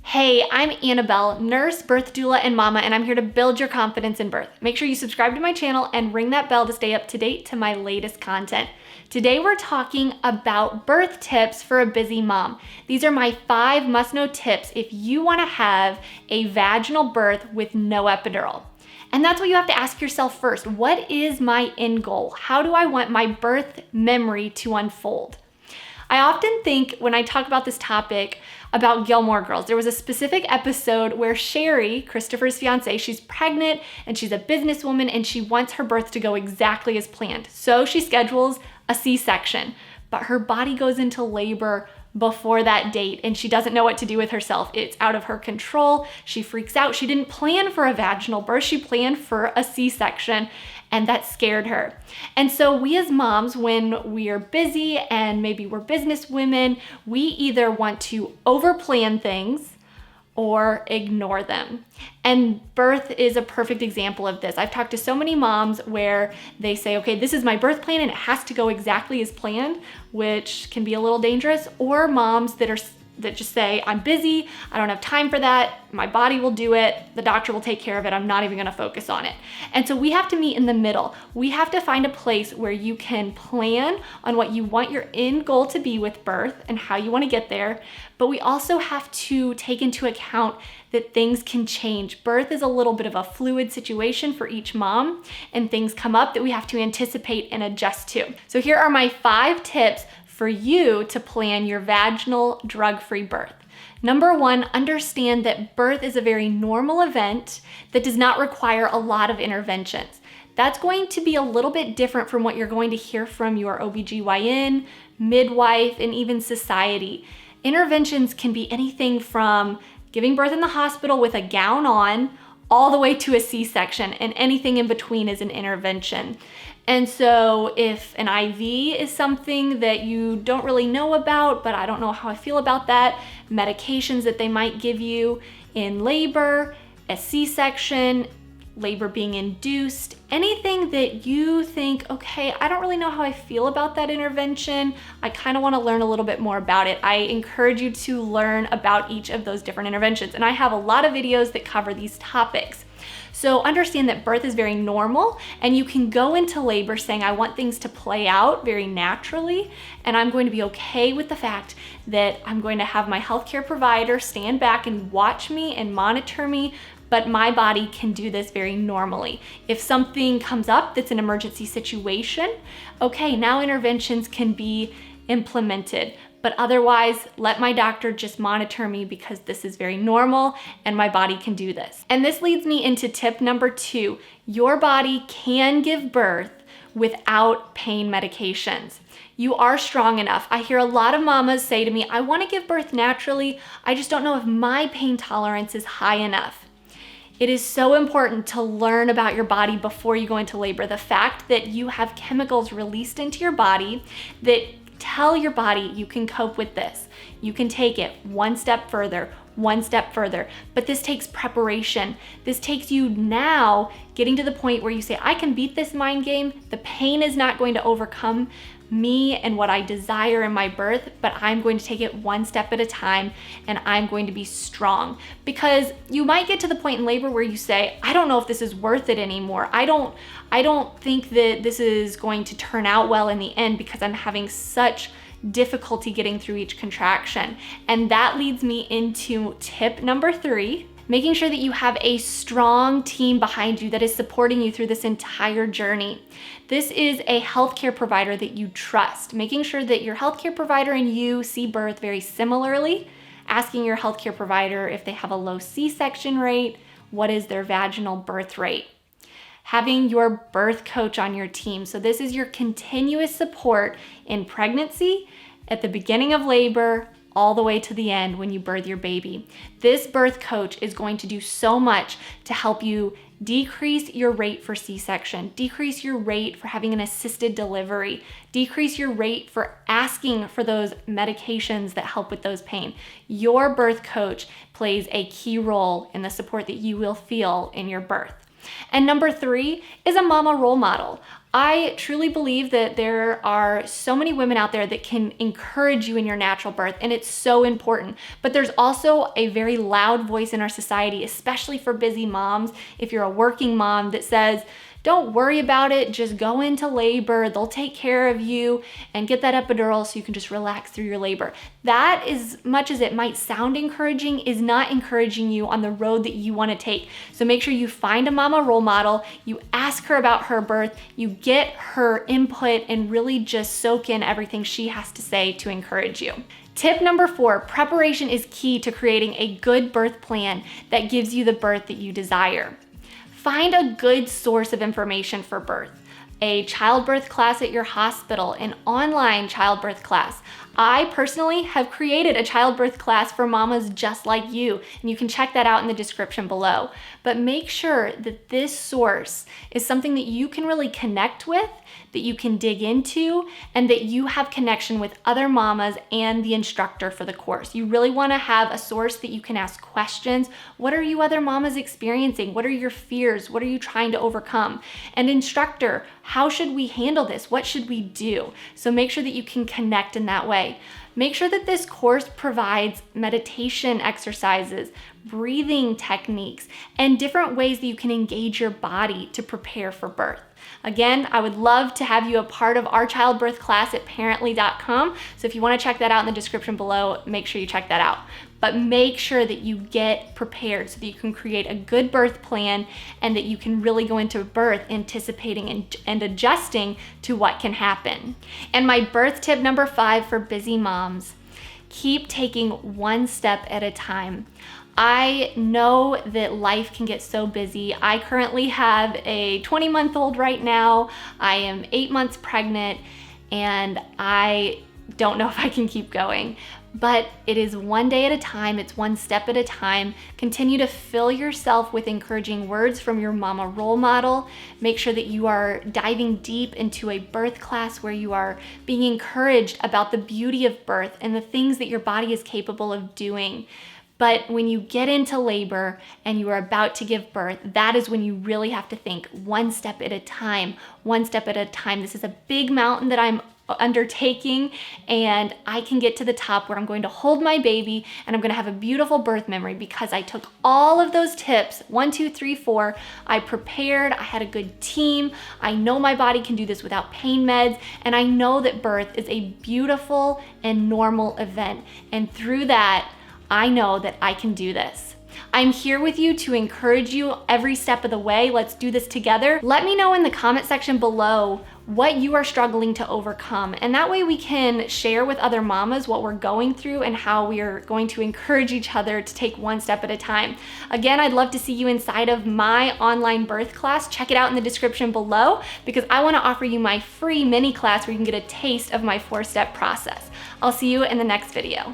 Hey, I'm Annabelle, nurse, birth doula, and mama, and I'm here to build your confidence in birth. Make sure you subscribe to my channel and ring that bell to stay up to date to my latest content. Today we're talking about birth tips for a busy mom. These are my 5 must-know tips if you want to have a vaginal birth with no epidural. And that's what you have to ask yourself first. What is my end goal? How do I want my birth memory to unfold? I often think when I talk about this topic about Gilmore Girls, there was a specific episode where Sherry, Christopher's fiance, she's pregnant and she's a businesswoman and she wants her birth to go exactly as planned. So she schedules a C-section, but her body goes into labor before that date and she doesn't know what to do with herself. It's out of her control. She freaks out. She didn't plan for a vaginal birth. She planned for a C-section, and that scared her. And so we as moms, when we are busy and maybe we're business women, we either want to overplan things or ignore them. And birth is a perfect example of this. I've talked to so many moms where they say, okay, this is my birth plan and it has to go exactly as planned, which can be a little dangerous, or moms that just say, I'm busy, I don't have time for that, my body will do it, the doctor will take care of it, I'm not even gonna focus on it. And so we have to meet in the middle. We have to find a place where you can plan on what you want your end goal to be with birth and how you wanna get there, but we also have to take into account that things can change. Birth is a little bit of a fluid situation for each mom, and things come up that we have to anticipate and adjust to. So here are my 5 tips for you to plan your vaginal drug-free birth. Number 1, understand that birth is a very normal event that does not require a lot of interventions. That's going to be a little bit different from what you're going to hear from your OBGYN, midwife, and even society. Interventions can be anything from giving birth in the hospital with a gown on, all the way to a C-section, and anything in between is an intervention. And so if an IV is something that you don't really know about, but I don't know how I feel about that, medications that they might give you in labor, a C-section, labor being induced, anything that you think, okay, I don't really know how I feel about that intervention, I kind of want to learn a little bit more about it. I encourage you to learn about each of those different interventions. And I have a lot of videos that cover these topics. So understand that birth is very normal and you can go into labor saying, I want things to play out very naturally, and I'm going to be okay with the fact that I'm going to have my healthcare provider stand back and watch me and monitor me, but my body can do this very normally. If something comes up that's an emergency situation, okay, now interventions can be implemented. But otherwise, let my doctor just monitor me because this is very normal and my body can do this. And this leads me into tip number 2. Your body can give birth without pain medications. You are strong enough. I hear a lot of mamas say to me, I want to give birth naturally, I just don't know if my pain tolerance is high enough. It is so important to learn about your body before you go into labor. The fact that you have chemicals released into your body that tell your body you can cope with this. You can take it one step further, but this takes preparation. This takes you now getting to the point where you say, I can beat this mind game. The pain is not going to overcome me and what I desire in my birth, but I'm going to take it one step at a time and I'm going to be strong. Because you might get to the point in labor where you say, I don't know if this is worth it anymore. I don't think that this is going to turn out well in the end because I'm having such difficulty getting through each contraction. And that leads me into tip number 3. Making sure that you have a strong team behind you that is supporting you through this entire journey. This is a healthcare provider that you trust. Making sure that your healthcare provider and you see birth very similarly. Asking your healthcare provider if they have a low C-section rate, what is their vaginal birth rate. Having your birth coach on your team. So this is your continuous support in pregnancy, at the beginning of labor, all the way to the end when you birth your baby. This birth coach is going to do so much to help you decrease your rate for C-section, decrease your rate for having an assisted delivery, decrease your rate for asking for those medications that help with those pain. Your birth coach plays a key role in the support that you will feel in your birth. And number 3 is a mama role model. I truly believe that there are so many women out there that can encourage you in your natural birth, and it's so important. But there's also a very loud voice in our society, especially for busy moms. If you're a working mom, that says, don't worry about it, just go into labor, they'll take care of you, and get that epidural so you can just relax through your labor. That, as much as it might sound encouraging, is not encouraging you on the road that you want to take. So make sure you find a mama role model, you ask her about her birth, you get her input, and really just soak in everything she has to say to encourage you. Tip number 4, preparation is key to creating a good birth plan that gives you the birth that you desire. Find a good source of information for birth. A childbirth class at your hospital, an online childbirth class. I personally have created a childbirth class for mamas just like you, and you can check that out in the description below. But make sure that this source is something that you can really connect with, that you can dig into, and that you have connection with other mamas and the instructor for the course. You really want to have a source that you can ask questions. What are you other mamas experiencing? What are your fears? What are you trying to overcome? And instructor, how should we handle this? What should we do? So make sure that you can connect in that way. Make sure that this course provides meditation exercises, breathing techniques, and different ways that you can engage your body to prepare for birth. Again, I would love to have you a part of our childbirth class at parently.com. So if you want to check that out in the description below, make sure you check that out. But make sure that you get prepared so that you can create a good birth plan and that you can really go into birth anticipating and adjusting to what can happen. And my birth tip number 5 for busy moms, keep taking one step at a time. I know that life can get so busy. I currently have a 20-month-old right now. I am 8 months pregnant, and I don't know if I can keep going. But it is one day at a time, it's one step at a time. Continue to fill yourself with encouraging words from your mama role model. Make sure that you are diving deep into a birth class where you are being encouraged about the beauty of birth and the things that your body is capable of doing. But when you get into labor and you are about to give birth, that is when you really have to think one step at a time, one step at a time. This is a big mountain that I'm undertaking, and I can get to the top where I'm going to hold my baby and I'm going to have a beautiful birth memory because I took all of those tips, 1, 2, 3, 4. I prepared, I had a good team. I know my body can do this without pain meds, and I know that birth is a beautiful and normal event. And through that, I know that I can do this. I'm here with you to encourage you every step of the way. Let's do this together. Let me know in the comment section below what you are struggling to overcome. And that way we can share with other mamas what we're going through and how we are going to encourage each other to take one step at a time. Again, I'd love to see you inside of my online birth class. Check it out in the description below because I want to offer you my free mini class where you can get a taste of my 4-step process. I'll see you in the next video.